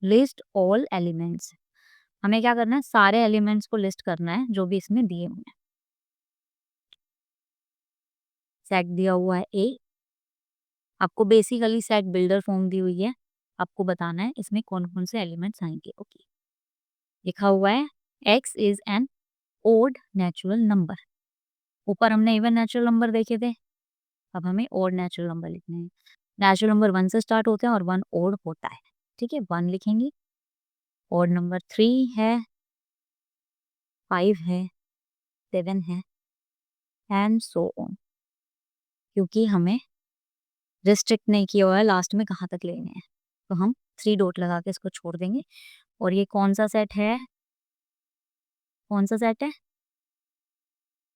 List all elements. हमें क्या करना है, सारे एलिमेंट्स को लिस्ट करना है जो भी इसमें दिए हुए हैं। सेट दिया हुआ है ए, आपको बेसिकली सेट बिल्डर फॉर्म दी हुई है, आपको बताना है इसमें कौन कौन से एलिमेंट्स आएंगे। ओके, लिखा हुआ है x is an odd natural number. ऊपर हमने इवन नेचुरल नंबर देखे थे, अब हमें ओड नेचुरल नंबर लिखने हैं। नेचुरल नंबर 1 से स्टार्ट होते हैं और 1 ओड होता है, ठीक है, 1 लिखेंगे। ओड नंबर 3 है, 5 है, 7 है, एंड सो ऑन, क्योंकि हमें रिस्ट्रिक्ट नहीं किया हुआ है लास्ट में कहाँ तक लेने हैं, तो हम 3 डॉट लगा के इसको छोड़ देंगे। और ये कौन सा सेट है, कौन सा सेट है,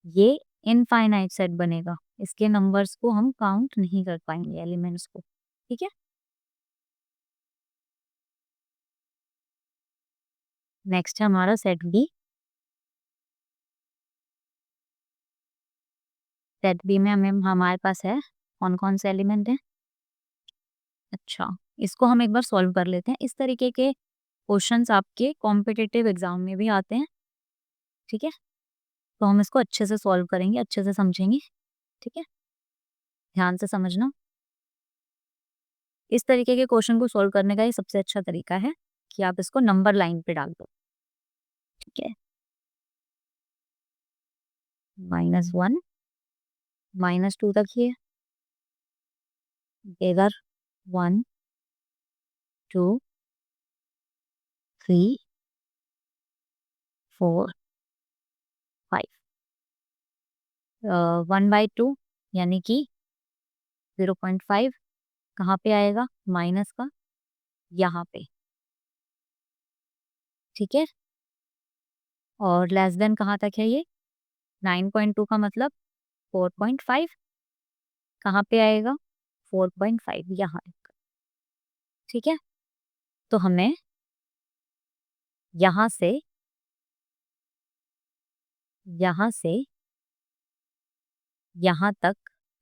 ये इनफाइनाइट सेट बनेगा, इसके नंबर्स को हम काउंट नहीं कर पाएंगे, एलिमेंट्स को, ठीक है। नेक्स्ट है हमारा सेट बी। सेट बी में हमारे पास है कौन कौन से एलिमेंट हैं। अच्छा, इसको हम एक बार सॉल्व कर लेते हैं। इस तरीके के क्वेश्चंस आपके कॉम्पिटिटिव एग्जाम में भी आते हैं, ठीक है, तो हम इसको अच्छे से सॉल्व करेंगे, अच्छे से समझेंगे, ठीक है, ध्यान से समझना। इस तरीके के क्वेश्चन को सॉल्व करने का ये सबसे अच्छा तरीका है कि आप इसको नंबर लाइन पे डाल दो, ठीक है। -1 -2 तक ही है, इधर 1 2 3 4 5, 1/2 यानी कि 0.5 कहाँ पे आएगा, माइनस का यहाँ पे, ठीक है। और लेस देन कहाँ तक है ये, 9.2 का मतलब 4.5 कहाँ पे आएगा, 4.5 यहाँ तक, ठीक है। तो हमें यहाँ से यहाँ तक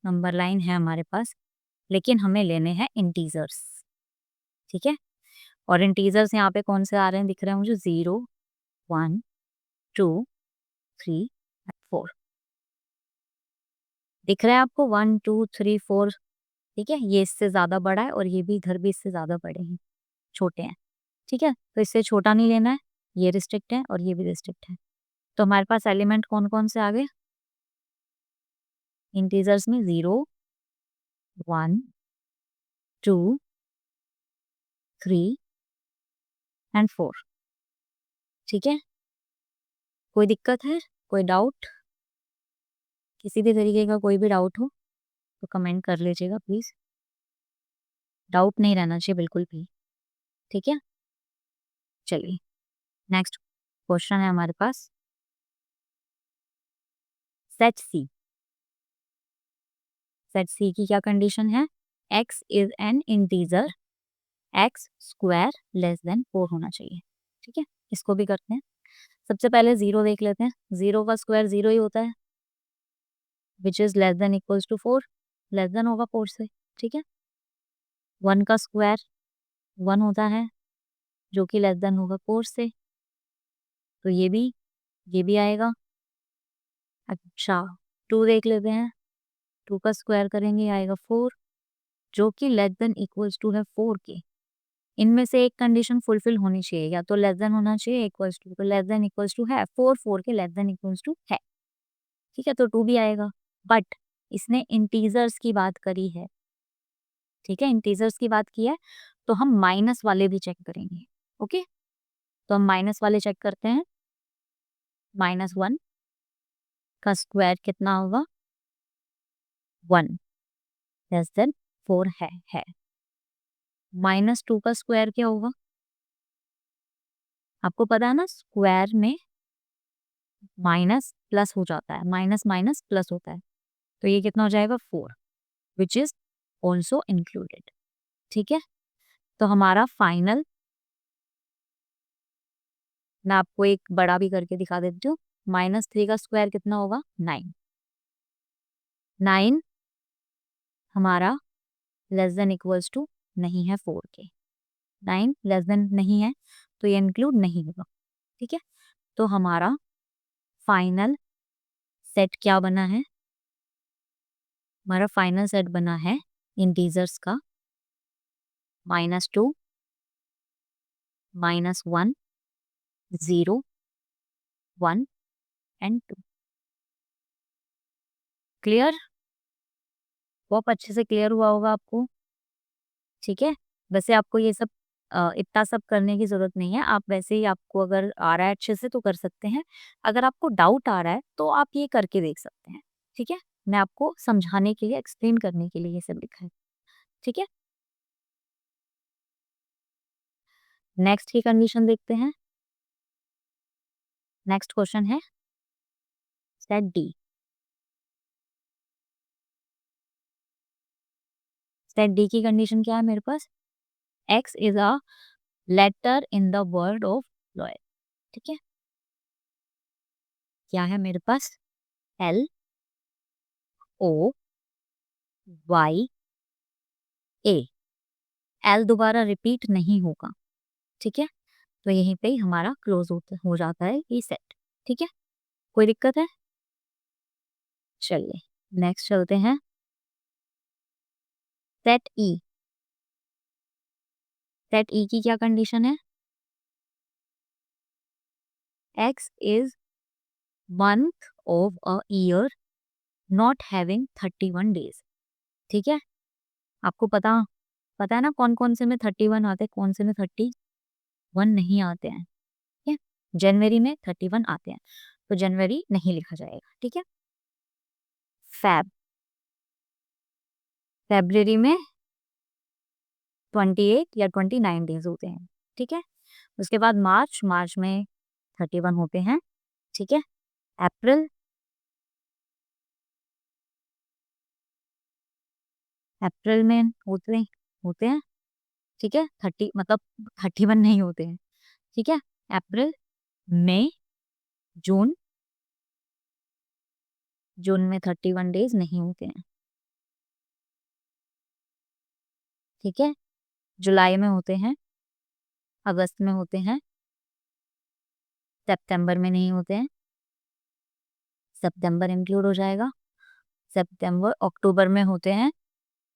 नंबर लाइन है हमारे पास, लेकिन हमें लेने हैं इंटीजर्स, ठीक है। और इंटीजर्स यहाँ पे कौन से आ रहे हैं, दिख रहे हैं मुझे, 0 1 2 3 4 दिख रहा है आपको, 1 2 3 4, ठीक है। ये इससे ज्यादा बड़ा है और ये भी इधर भी इससे ज्यादा बड़े हैं, छोटे हैं, ठीक है, तो इससे छोटा नहीं लेना है, ये रिस्ट्रिक्ट है और ये भी रिस्ट्रिक्ट है। तो हमारे पास एलिमेंट कौन कौन से आ गए इंटीजर्स में, 0 1 2 3 एंड 4, ठीक है। कोई दिक्कत है, कोई डाउट, किसी भी तरीके का कोई भी डाउट हो तो कमेंट कर लीजिएगा प्लीज, डाउट नहीं रहना चाहिए बिल्कुल भी, ठीक है। चलिए नेक्स्ट क्वेश्चन है हमारे पास, सेट सी। सेट सी की क्या कंडीशन है, x is N integer, x square less than 4 होना चाहिए, ठीक है। इसको भी करते हैं, सबसे पहले 0 देख लेते हैं, 0 का स्क्वायर 0 ही होता है, which is less than equals to 4, less than होगा 4 से, ठीक है। 1 का स्क्वायर 1 होता है जो कि लेस देन होगा 4 से, तो ये भी आएगा। अच्छा, 2 देख लेते हैं, 2 का स्क्वायर करेंगे आएगा 4, जो कि लेस देन इक्वल्स टू है 4 के। इनमें से एक कंडीशन फुलफिल होनी चाहिए, या तो लेस देन होना चाहिए इक्वल्स टू, तो लेस देन इक्वल्स टू है 4, 4 के लेस देन इक्वल्स टू है, ठीक है, तो 2 भी आएगा। बट इसने इंटीजर्स की बात करी है, ठीक है, इंटीजर्स की बात की है, तो हम माइनस वाले भी चेक करेंगे, ओके। तो हम माइनस वाले चेक करते हैं, -1 का स्क्वायर कितना होगा, 1 लेस देन 4 है। -2 का स्क्वायर क्या होगा, आपको पता है ना, स्क्वायर में माइनस प्लस हो जाता है, माइनस माइनस प्लस होता है, तो ये कितना हो जाएगा 4, विच इज ऑल्सो इंक्लूडेड, ठीक है। तो हमारा फाइनल, मैं आपको एक बड़ा भी करके दिखा देती हूँ, -3 का स्क्वायर कितना होगा, 9, 9 हमारा लेस देन इक्वल्स टू नहीं है 4 के, 9 लेस देन नहीं है तो ये इंक्लूड नहीं होगा। ठीक है, तो हमारा फाइनल सेट क्या बना है? हमारा फाइनल सेट बना है इंटीजर्स का -2, -1, 0, 1 एंड 2। क्लियर? बहुत अच्छे से क्लियर हुआ होगा आपको। ठीक है, वैसे आपको ये सब इतना सब करने की ज़रूरत नहीं है। आप वैसे ही, आपको अगर आ रहा है अच्छे से तो कर सकते हैं। अगर आपको डाउट आ रहा है तो आप ये करके देख सकते हैं। ठीक है, मैं आपको समझाने के लिए, एक्सप्लेन करने के लिए ये सब लिखा है। ठीक है, नेक्स्ट की कंडीशन देखते हैं। नेक्स्ट क्वेश्चन है सेट डी। सेट डी की कंडीशन क्या है मेरे पास? X is a letter in the word of lawyer. ठीक है, क्या है मेरे पास? LOYA। एल दोबारा रिपीट नहीं होगा। ठीक है, तो यहीं पे ही हमारा क्लोज हो जाता है ये सेट। ठीक है, कोई दिक्कत है? चलिए नेक्स्ट चलते हैं। सेट ई। सेट ई की क्या कंडीशन है? X is month of a year not having 31 days. ठीक है, आपको पता पता है ना कौन कौन से में 31 आते हैं, कौन से में 31 नहीं आते हैं। ठीक है, जनवरी में 31 आते हैं तो जनवरी नहीं लिखा जाएगा। ठीक है, फेब्रवरी में 28 या 29 डेज होते हैं। ठीक है, उसके बाद मार्च में 31 होते हैं। ठीक है, अप्रैल अप्रैल में होते हैं। ठीक है, 30 मतलब 31 नहीं होते हैं। ठीक है, अप्रैल, मई, जून, जून में 31 डेज नहीं होते हैं। ठीक है, जुलाई में होते हैं, अगस्त में होते हैं, सितंबर में नहीं होते हैं, सितंबर इंक्लूड हो जाएगा, सितंबर अक्टूबर में होते हैं,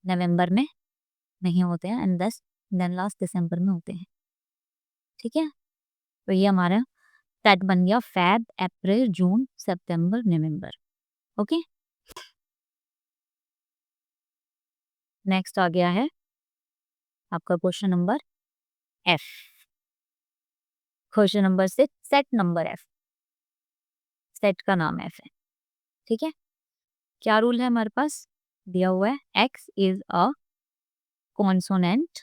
नवंबर में नहीं होते हैं, एंड देन लास्ट दिसंबर में होते हैं। ठीक है, तो ये हमारा सेट बन गया फेब, अप्रैल, जून, सितंबर, नवंबर। ओके, नेक्स्ट आ गया है आपका question number F. Question number 6, set number F. Set का नाम एफ है। ठीक है, क्या रूल है हमारे पास? दिया हुआ है x is a consonant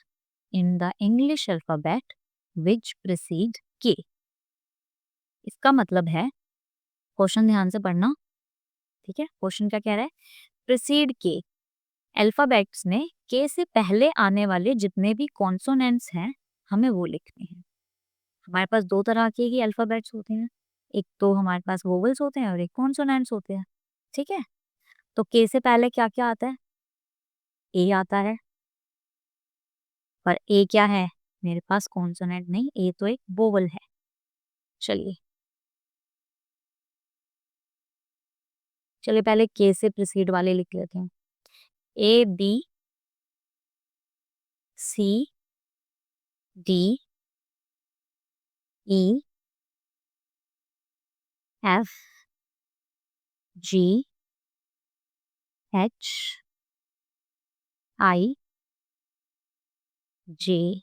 in the English alphabet which preceded के। इसका मतलब है, क्वेश्चन ध्यान से पढ़ना। ठीक है, क्वेश्चन क्या कह रहा है? प्रीसीड के अल्फाबेट्स में के से पहले आने वाले जितने भी कॉन्सोनेंट्स हैं हमें वो लिखने हैं। हमारे पास दो तरह के ही अल्फाबेट्स होते हैं, एक तो हमारे पास वोवेल्स होते हैं और एक कॉन्सोनेंट्स होते हैं। ठीक है, तो के से पहले क्या क्या आता है? ए आता है, पर ए क्या है? मेरे पास कॉन्सोनेंट नहीं, ए तो एक वोवल है। चलिए चलिए पहले के से प्रीसीड वाले लिख लेते हैं। ए, बी, सी, डी, ई, एफ, जी, एच, आई, जे।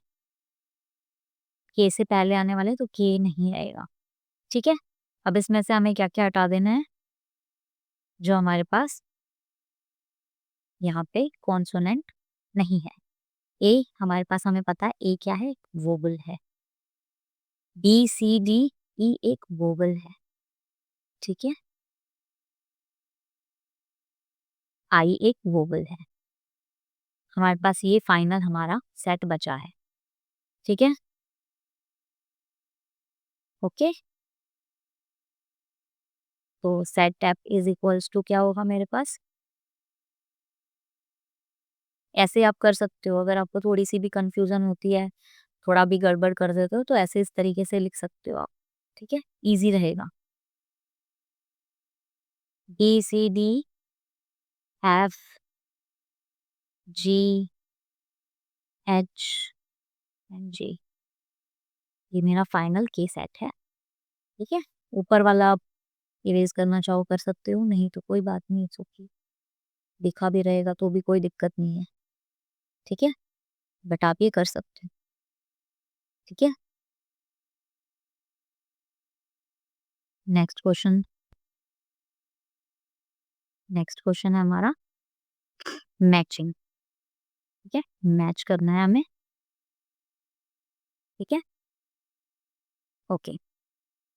के से पहले आने वाले तो के नहीं आएगा। ठीक है, अब इसमें से हमें क्या क्या हटा देना है जो हमारे पास यहाँ पे कॉन्सोनेंट नहीं है। ए हमारे पास, हमें पता है ए क्या है? वोवल है। बी, सी, डी, ई एक वोवल है। ठीक है, आई एक वोवल है। हमारे पास ये फाइनल हमारा सेट बचा है। ठीक है, ओके, तो set F is equals to क्या होगा मेरे पास? ऐसे आप कर सकते हो, अगर आपको थोड़ी सी भी कंफ्यूजन होती है थोड़ा भी गड़बड़ कर देते हो तो ऐसे इस तरीके से लिख सकते हो आप, ठीक है, इजी रहेगा। ABCD FGHNG, ये मेरा फाइनल के सेट है, ठीक है। ऊपर वाला आप इरेज करना चाहो कर सकते हो, नहीं तो कोई बात नहीं, इट्स ओके, दिखा भी रहेगा तो भी कोई दिक्कत नहीं है, ठीक है, बट आप ये कर सकते हो, ठीक है। नेक्स्ट क्वेश्चन, नेक्स्ट क्वेश्चन है हमारा मैचिंग, ठीक है, मैच करना है हमें, ठीक है। ओके,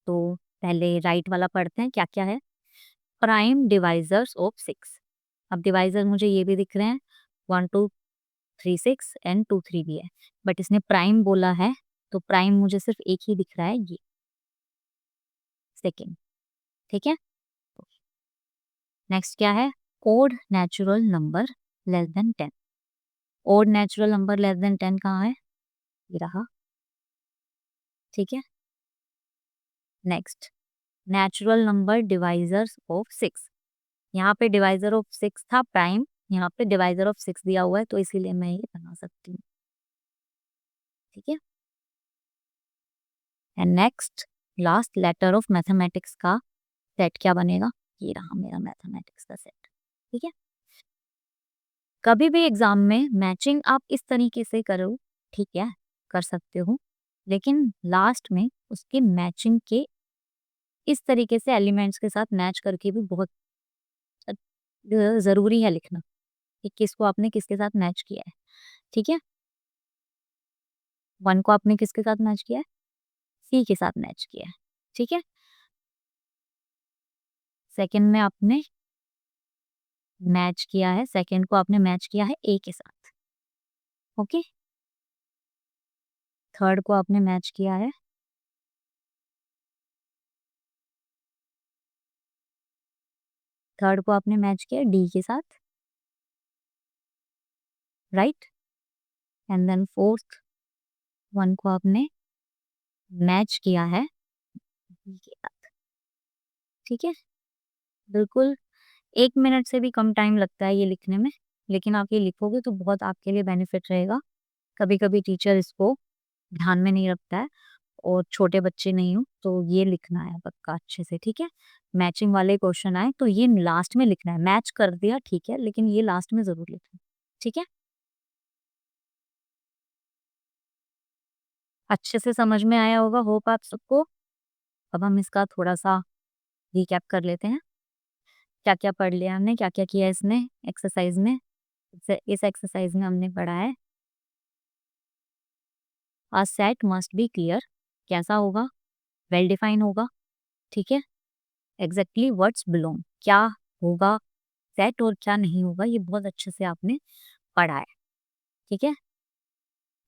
तो पहले राइट वाला पढ़ते हैं, क्या क्या है। प्राइम डिवाइजर्स ऑफ 6, अब डिवाइजर मुझे ये भी दिख रहे हैं 1 2 3 6 एंड 2 3 भी है, बट इसने प्राइम बोला है तो प्राइम मुझे सिर्फ एक ही दिख रहा है, ये सेकेंड, ठीक है। नेक्स्ट क्या है, odd natural number less than 10, odd natural number less than 10 कहाँ है, ये रहा, ठीक है। Next, natural number divisors of 6, यहाँ पे डिवाइजर ऑफ 6 था प्राइम, यहाँ पे डिवाइजर ऑफ 6 दिया हुआ है तो इसीलिए मैं ये बना सकती हूँ, ठीक है। And next, last letter of mathematics का सेट क्या बनेगा, ये रहा मेरा मैथमेटिक्स का सेट, ठीक है। कभी भी एग्जाम में मैचिंग आप इस तरीके से करो, ठीक है, कर सकते हो, लेकिन लास्ट में उसके मैचिंग के इस तरीके से एलिमेंट्स के साथ मैच करके भी बहुत जरूरी है लिखना कि किसको आपने किसके साथ मैच किया है, ठीक है। 1 को आपने किसके साथ मैच किया है, C के साथ मैच किया है, ठीक है। सेकंड में आपने मैच किया है, सेकंड को आपने मैच किया है A के साथ, ओके। थर्ड को आपने मैच किया है, थर्ड को आपने मैच किया D के साथ, right. And then fourth one को आपने मैच किया है B के साथ, ठीक है। बिल्कुल 1 मिनट से भी कम टाइम लगता है ये लिखने में, लेकिन आप ये लिखोगे तो बहुत आपके लिए बेनिफिट रहेगा। कभी कभी टीचर इसको ध्यान में नहीं रखता है और छोटे बच्चे नहीं हो तो ये लिखना है पक्का अच्छे से, ठीक है। मैचिंग वाले क्वेश्चन आए तो ये लास्ट में लिखना है, मैच कर दिया ठीक है, लेकिन ये लास्ट में जरूर लिखना है, ठीक है। अच्छे से समझ में आया होगा होप आप सबको। अब हम इसका थोड़ा सा रिकैप कर लेते हैं, क्या क्या पढ़ लिया हमने, क्या क्या किया इसमें एक्सरसाइज में। इस एक्सरसाइज में हमने पढ़ा है a set must be clear, कैसा होगा, वेल डिफाइन होगा, ठीक है। एग्जैक्टली व्हाट्स बिलोंग, क्या होगा सेट और क्या नहीं होगा, ये बहुत अच्छे से आपने पढ़ा है, ठीक है।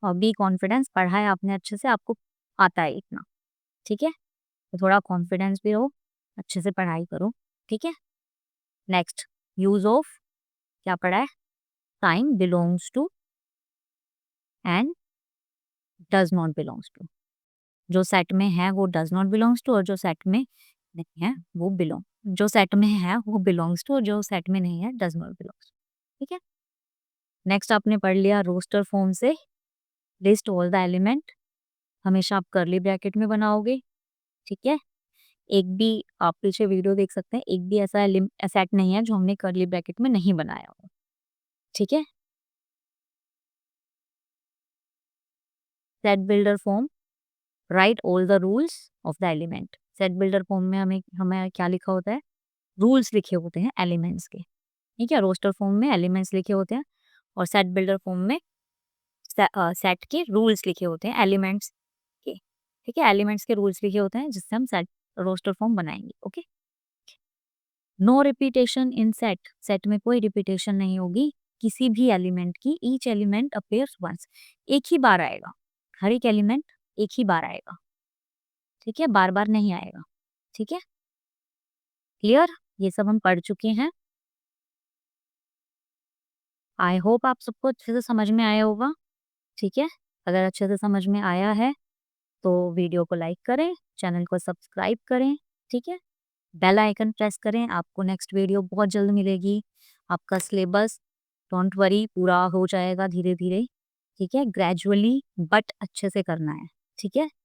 और बी कॉन्फिडेंस, पढ़ा है आपने अच्छे से, आपको आता है इतना, ठीक है, तो थोड़ा कॉन्फिडेंस भी रहो, अच्छे से पढ़ाई करो, ठीक है। नेक्स्ट, यूज ऑफ, क्या पढ़ा है, sign belongs to and does not belongs to, जो सेट में है वो डज नॉट बिलोंग्स टू और जो सेट में नहीं है वो बिलोंग, जो सेट में है वो बिलोंग्स टू और जो सेट में नहीं है डज नॉट बिलोंग्स टू, ठीक है। नेक्स्ट आपने पढ़ लिया रोस्टर फॉर्म से लिस्ट ऑल द एलिमेंट, हमेशा आप करली ब्रैकेट में बनाओगे, ठीक है। एक भी आप पीछे वीडियो देख सकते हैं, एक भी ऐसा सेट नहीं है जो हमने करली ब्रैकेट में नहीं बनाया हो, ठीक है। Set builder form, right all the rules of the element, set builder form में हमें हमें क्या लिखा होता है, रूल्स लिखे होते हैं एलिमेंट्स के, ठीक है। रोस्टर फॉर्म में एलिमेंट्स लिखे होते हैं और सेट बिल्डर फॉर्म में सेट के रूल्स लिखे होते हैं एलिमेंट्स के, ठीक है। एलिमेंट्स के रूल्स लिखे होते हैं जिससे हम सेट रोस्टर फॉर्म बनाएंगे, okay. No repetition in set, set में कोई रिपीटेशन नहीं होगी किसी भी एलिमेंट की, ईच एलिमेंट अपेयर्स वंस, एक ही बार आएगा, हर एक एलिमेंट एक ही बार आएगा, ठीक है, बार बार नहीं आएगा, ठीक है। क्लियर, ये सब हम पढ़ चुके हैं, आई होप आप सबको अच्छे से समझ में आया होगा, ठीक है। अगर अच्छे से समझ में आया है तो वीडियो को लाइक करें, चैनल को सब्सक्राइब करें, ठीक है? बेल आइकन प्रेस करें, आपको नेक्स्ट वीडियो बहुत जल्द मिलेगी। आपका सिलेबस डोंट वरी पूरा हो जाएगा धीरे-धीरे, ठीक है? ग्रेजुअली बट अच्छे से करना है, ठीक है?